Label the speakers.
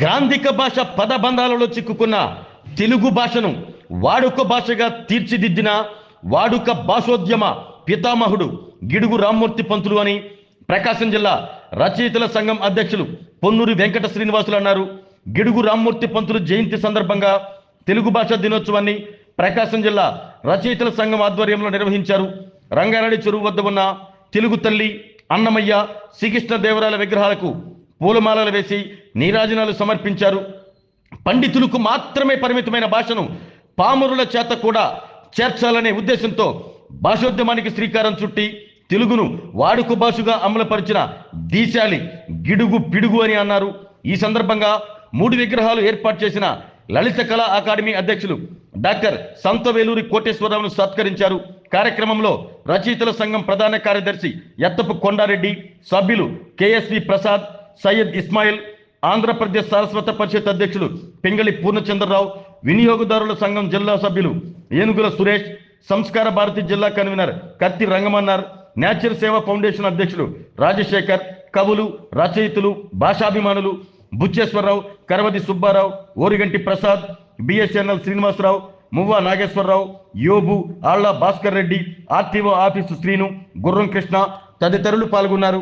Speaker 1: గ్రాంధిక భాష పదబంధాలలో చిక్కుకున్న తెలుగు భాషను వాడుక భాషగా తీర్చిదిద్దిన వాడుక భాషోద్యమ పితామహుడు గిడుగు రామ్మూర్తి పంతులు అని ప్రకాశం జిల్లా రచయితల సంఘం అధ్యక్షులు పొన్నూరి వెంకట శ్రీనివాసులు అన్నారు. గిడుగు రామ్మూర్తి పంతులు జయంతి సందర్భంగా తెలుగు భాషా దినోత్సవాన్ని ప్రకాశం జిల్లా రచయితల సంఘం ఆధ్వర్యంలో నిర్వహించారు. రంగారెడ్డి చెరువు వద్ద ఉన్న తెలుగు తల్లి, అన్నమయ్య, శ్రీకృష్ణదేవరాయల విగ్రహాలకు పూలమాలలు వేసి నీరాజనాలు సమర్పించారు. పండితులకు మాత్రమే పరిమితమైన భాషను పామరుల చేత కూడా చేర్చాలనే ఉద్దేశంతో భాషోద్యమానికి శ్రీకారం చుట్టి తెలుగును వాడుక భాషగా అమలుపరిచిన దీశాలి గిడుగు పిడుగు అని అన్నారు. ఈ సందర్భంగా 3 విగ్రహాలు ఏర్పాటు చేసిన లలిత కళా అకాడమీ అధ్యక్షులు డాక్టర్ సంతవేలూరి కోటేశ్వరరావును సత్కరించారు. కార్యక్రమంలో రచయితల సంఘం ప్రధాన కార్యదర్శి ఎత్తపు కొండారెడ్డి, సభ్యులు కేఎస్వి ప్రసాద్, సయ్యద్ ఇస్మాయిల్, ఆంధ్రప్రదేశ్ సారస్వత పరిషత్ అధ్యక్షులు పింగళి పూర్ణచంద్రరావు, వినియోగదారుల సంఘం జిల్లా సభ్యులు ఏనుగుల సురేష్, సంస్కార భారతి జిల్లా కన్వీనర్ కత్తి రంగమన్నార్, నేచర్ సేవ ఫౌండేషన్ అధ్యక్షులు రాజశేఖర్, కవులు, రచయితలు, భాషాభిమానులు బుచ్చేశ్వరరావు, కరవది సుబ్బారావు, ఓరిగంటి ప్రసాద్, బిఎస్ఎన్ఎల్ శ్రీనివాసరావు, మువ్వా నాగేశ్వరరావు, యోబు, ఆళ్ల భాస్కర్ రెడ్డి, ఆర్టీఓ ఆఫీసు శ్రీను, గుర్రం కృష్ణ తదితరులు పాల్గొన్నారు.